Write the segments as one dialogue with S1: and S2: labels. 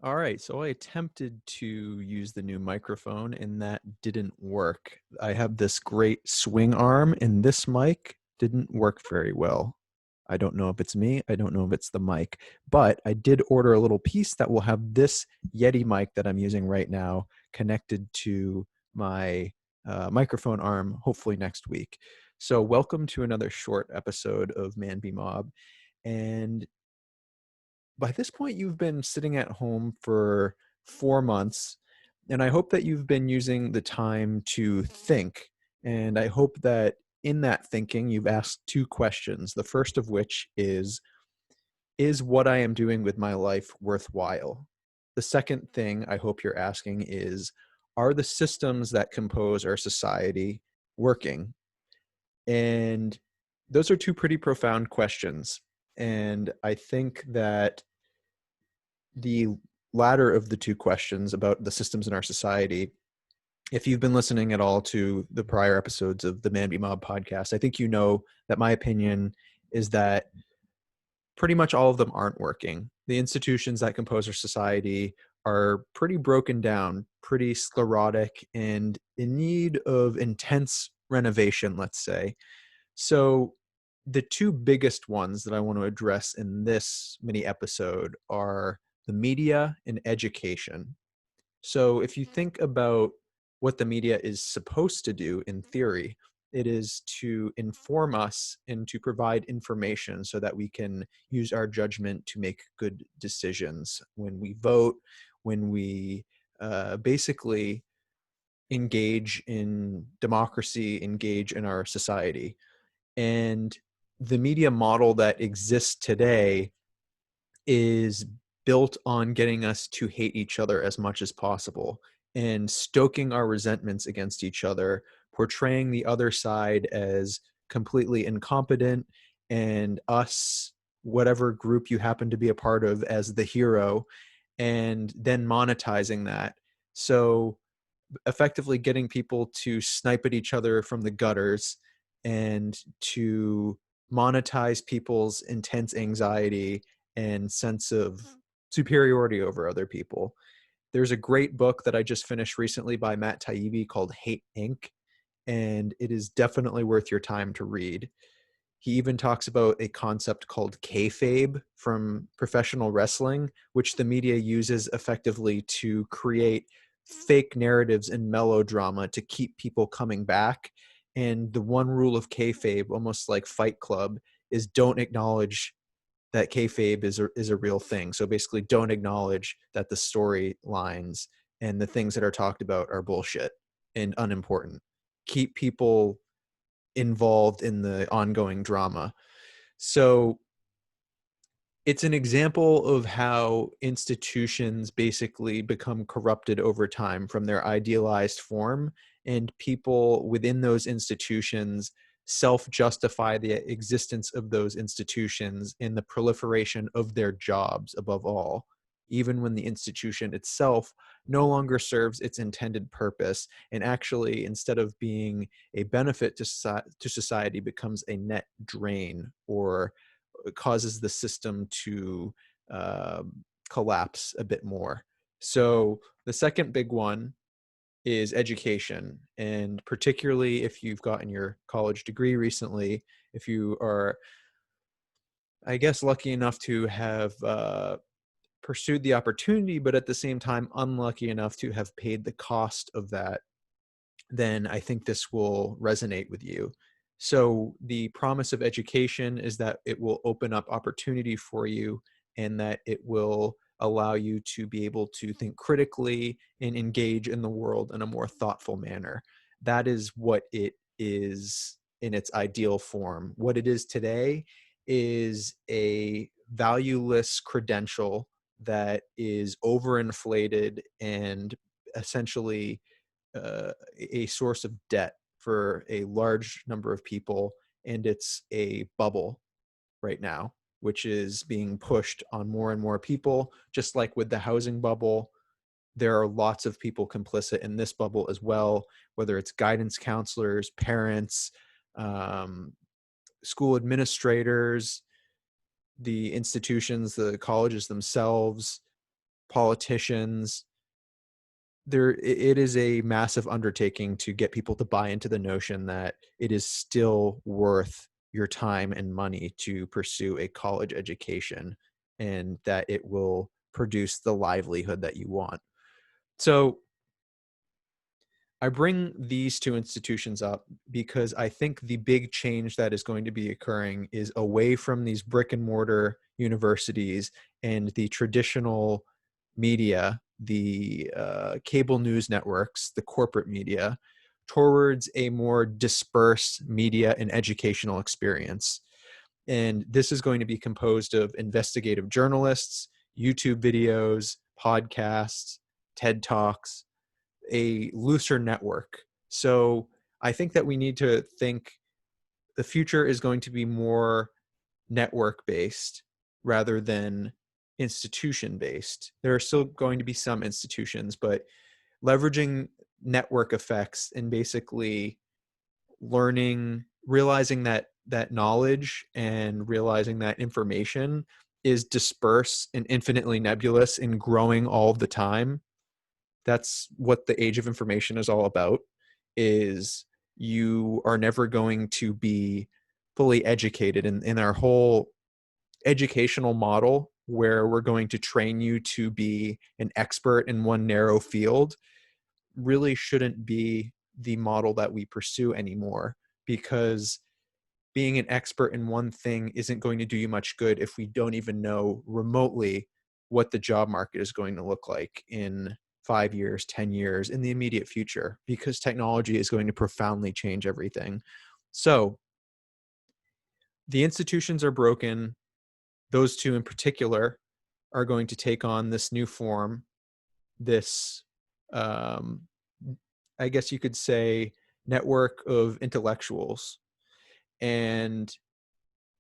S1: All right, so I attempted to use the new microphone and that didn't work. I have this great swing arm and this mic didn't work very well. I don't know if it's me, I don't know if it's the mic, but I did order a little piece that will have this Yeti mic that I'm using right now connected to my microphone arm hopefully next week. So welcome to another short episode of Man Be Mob. And by this point, you've been sitting at home for 4 months, and I hope that you've been using the time to think. And I hope that in that thinking, you've asked two questions. The first of which is what I am doing with my life worthwhile? The second thing I hope you're asking is, are the systems that compose our society working? And those are two pretty profound questions. And I think that the latter of the two questions about the systems in our society, if you've been listening at all to the prior episodes of the Man Be Mob podcast, I think you know that my opinion is that pretty much all of them aren't working. The institutions that compose our society are pretty broken down, pretty sclerotic, and in need of intense renovation, let's say. So, the two biggest ones that I want to address in this mini episode are the media and education. So, if you think about what the media is supposed to do in theory, it is to inform us and to provide information so that we can use our judgment to make good decisions when we vote, when we basically engage in democracy, engage in our society. And the media model that exists today is built on getting us to hate each other as much as possible and stoking our resentments against each other, portraying the other side as completely incompetent and us, whatever group you happen to be a part of, as the hero, and then monetizing that. So effectively getting people to snipe at each other from the gutters and to monetize people's intense anxiety and sense of superiority over other people. There's a great book that I just finished recently by Matt Taibbi called Hate Inc., and it is definitely worth your time to read. He even talks about a concept called kayfabe from professional wrestling, which the media uses effectively to create fake narratives and melodrama to keep people coming back. And the one rule of kayfabe, almost like Fight Club, is don't acknowledge that kayfabe is a real thing. So basically, don't acknowledge that the storylines and the things that are talked about are bullshit and unimportant. Keep people involved in the ongoing drama. So it's an example of how institutions basically become corrupted over time from their idealized form, and people within those institutions self-justify the existence of those institutions in the proliferation of their jobs above all, even when the institution itself no longer serves its intended purpose and actually, instead of being a benefit to society, becomes a net drain or causes the system to uh, collapse a bit more. So the second big one is education. And particularly if you've gotten your college degree recently, if you are, I guess, lucky enough to have pursued the opportunity, but at the same time, unlucky enough to have paid the cost of that, then I think this will resonate with you. So, the promise of education is that it will open up opportunity for you and that it will allow you to be able to think critically and engage in the world in a more thoughtful manner. That is what it is in its ideal form. What it is today is a valueless credential that is overinflated and essentially a source of debt for a large number of people, and it's a bubble right now, which is being pushed on more and more people. Just like with the housing bubble, there are lots of people complicit in this bubble as well, whether it's guidance counselors, parents, um, school administrators, the institutions, the colleges themselves, politicians. It is a massive undertaking to get people to buy into the notion that it is still worth your time and money to pursue a college education and that it will produce the livelihood that you want. So I bring these two institutions up because I think the big change that is going to be occurring is away from these brick and mortar universities and the traditional media, the cable news networks, the corporate media, towards a more dispersed media and educational experience. And this is going to be composed of investigative journalists, YouTube videos, podcasts, TED Talks, a looser network. So I think that we need to think the future is going to be more network based rather than institution based. There are still going to be some institutions, but leveraging network effects and basically learning, realizing that knowledge and realizing that information is dispersed and infinitely nebulous and growing all the time. That's what the age of information is all about, is you are never going to be fully educated in our whole educational model where we're going to train you to be an expert in one narrow field really shouldn't be the model that we pursue anymore, because being an expert in one thing isn't going to do you much good if we don't even know remotely what the job market is going to look like in 5 years, 10 years, in the immediate future, because technology is going to profoundly change everything. So the institutions are broken. Those two in particular are going to take on this new form, this, um, I guess you could say, network of intellectuals, and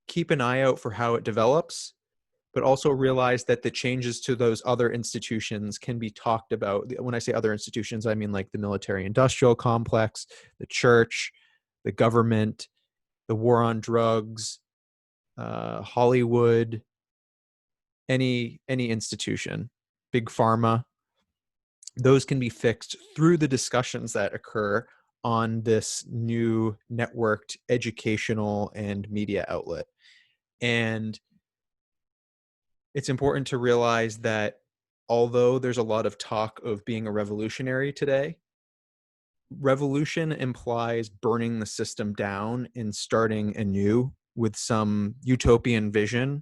S1: keep an eye out for how it develops, but also realize that the changes to those other institutions can be talked about. When I say other institutions, I mean like the military industrial complex, the church, the government, the war on drugs, Hollywood, any institution, big pharma. Those can be fixed through the discussions that occur on this new networked educational and media outlet. And it's important to realize that although there's a lot of talk of being a revolutionary today, revolution implies burning the system down and starting anew with some utopian vision.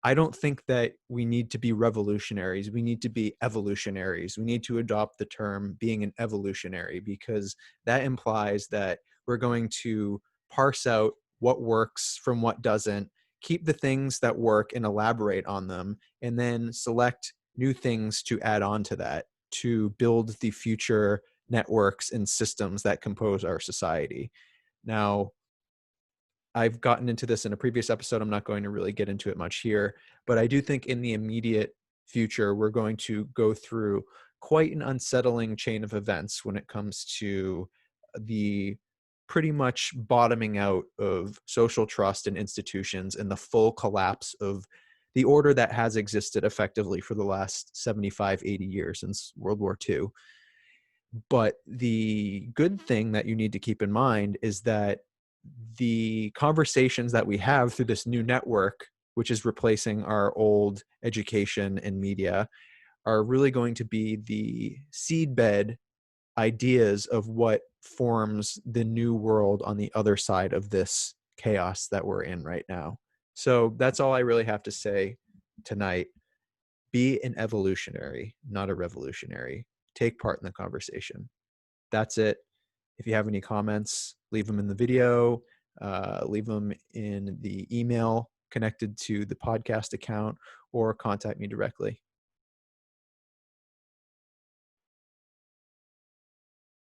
S1: I don't think that we need to be revolutionaries. We need to be evolutionaries. We need to adopt the term being an evolutionary, because that implies that we're going to parse out what works from what doesn't, keep the things that work and elaborate on them, and then select new things to add on to that to build the future networks and systems that compose our society. Now, I've gotten into this in a previous episode. I'm not going to really get into it much here, but I do think in the immediate future, we're going to go through quite an unsettling chain of events when it comes to the pretty much bottoming out of social trust in institutions and the full collapse of the order that has existed effectively for the last 75, 80 years since World War II. But the good thing that you need to keep in mind is that the conversations that we have through this new network, which is replacing our old education and media, are really going to be the seedbed ideas of what forms the new world on the other side of this chaos that we're in right now. So that's all I really have to say tonight. Be an evolutionary, not a revolutionary. Take part in the conversation. That's it. If you have any comments, leave them in the video, leave them in the email connected to the podcast account, or contact me directly.